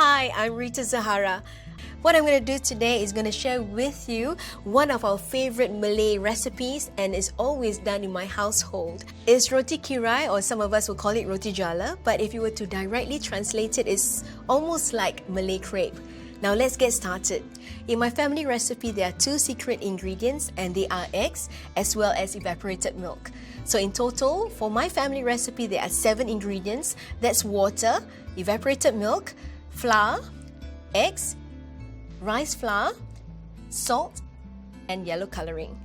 Hi, I'm Rita Zahara. What I'm going to do today is going to share with you one of our favorite Malay recipes, and it's always done in my household. It's Roti Kirai, or some of us will call it Roti Jala, but if you were to directly translate it, it's almost like Malay crepe. Now let's get started. In my family recipe, there are 2 secret ingredients, and they are eggs as well as evaporated milk. So in total, for my family recipe, there are 7 ingredients. That's water, evaporated milk, flour, eggs, rice flour, salt, and yellow colouring.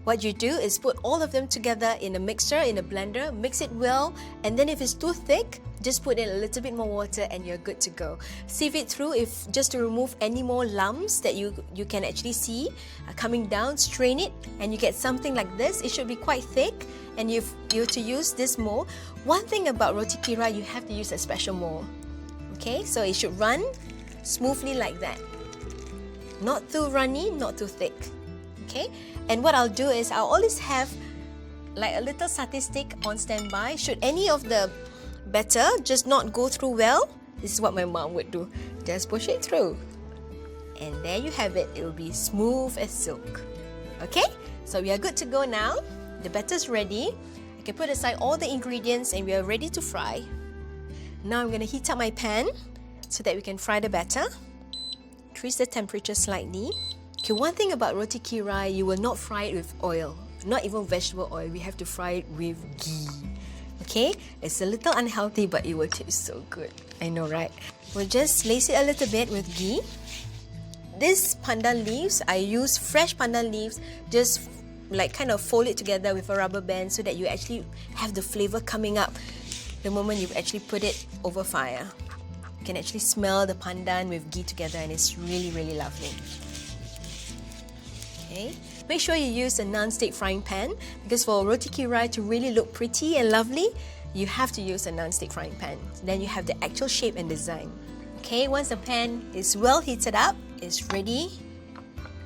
What you do is put all of them together in a mixer, in a blender, mix it well, and then if it's too thick, just put in a little bit more water and you're good to go. Sieve it through just to remove any more lumps that you can actually see coming down. Strain it and you get something like this. It should be quite thick, and you're to use this mold. One thing about Roti Kirai, you have to use a special mold. Okay, so it should run smoothly like that. Not too runny, not too thick. Okay, and what I'll do is I'll always have like a little satay stick on standby. Should any of the batter just not go through well, this is what my mom would do. Just push it through. And there you have it. It will be smooth as silk. Okay, so we are good to go now. The batter's ready. I can put aside all the ingredients and we are ready to fry. Now I'm going to heat up my pan so that we can fry the batter. Increase the temperature slightly. Okay, one thing about Roti Kirai, you will not fry it with oil, not even vegetable oil. We have to fry it with ghee. Okay, it's a little unhealthy, but it will taste so good. I know, right? We'll just lace it a little bit with ghee. These pandan leaves, I use fresh pandan leaves, just like kind of fold it together with a rubber band so that you actually have the flavor coming up the moment you actually put it over fire. You can actually smell the pandan with ghee together, and it's really, really lovely. Okay, make sure you use a non-stick frying pan, because for Roti Kirai to really look pretty and lovely, you have to use a non-stick frying pan. Then you have the actual shape and design. Okay, once the pan is well heated up, it's ready,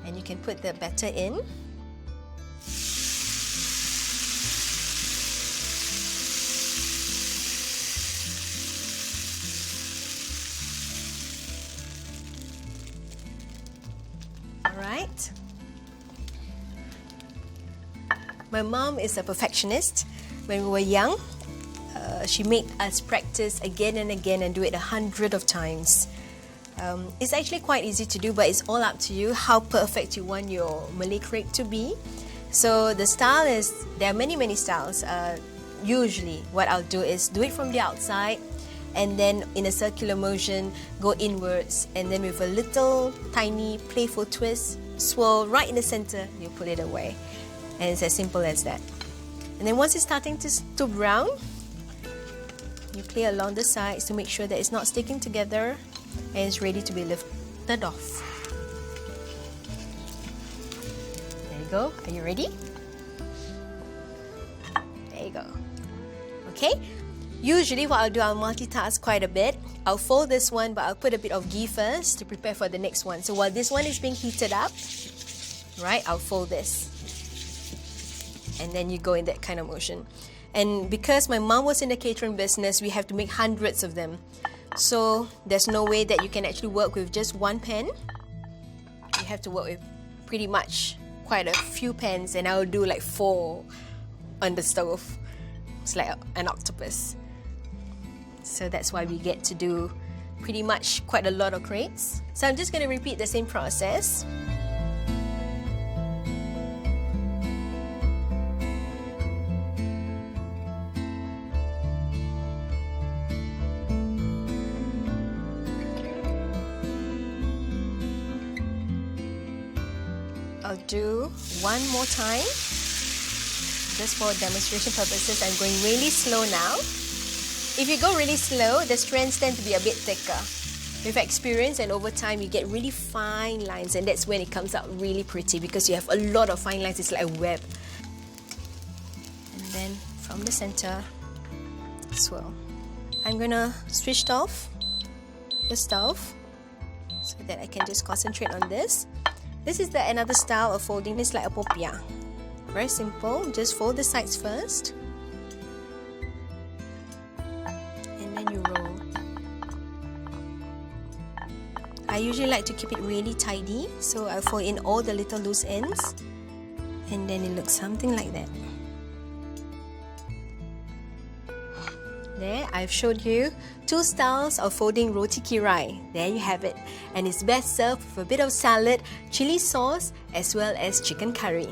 and you can put the batter in. Alright. My mom is a perfectionist. When we were young, she made us practice again and again and do it 100 of times. It's actually quite easy to do, but it's all up to you how perfect you want your Malay crepe to be. So the style is, there are many styles. Usually what I'll do is do it from the outside, and then in a circular motion go inwards, and then with a little tiny playful twist, swirl right in the center, you put it away. And it's as simple as that. And then once it's starting to brown, you play along the sides to make sure that it's not sticking together and it's ready to be lifted off. There you go. Are you ready? There you go. Okay. Usually what I'll do, I'll multitask quite a bit. I'll fold this one, but I'll put a bit of ghee first to prepare for the next one. So while this one is being heated up, right, I'll fold this. And then you go in that kind of motion. And because my mom was in the catering business, we have to make hundreds of them. So there's no way that you can actually work with just one pan. You have to work with pretty much quite a few pans, and I'll do like 4 on the stove. It's like an octopus. So that's why we get to do pretty much quite a lot of crepes. So I'm just going to repeat the same process. I'll do one more time. Just for demonstration purposes, I'm going really slow now. If you go really slow, the strands tend to be a bit thicker. With experience and over time, you get really fine lines, and that's when it comes out really pretty, because you have a lot of fine lines. It's like a web. And then from the center, swirl. I'm gonna switch off the stove so that I can just concentrate on this. This is another style of folding. This like a popiah. Very simple. Just fold the sides first. And then you roll. I usually like to keep it really tidy, so I fold in all the little loose ends, and then it looks something like that. There, I've showed you 2 styles of folding Roti Kirai. There you have it. And it's best served with a bit of salad, chili sauce, as well as chicken curry.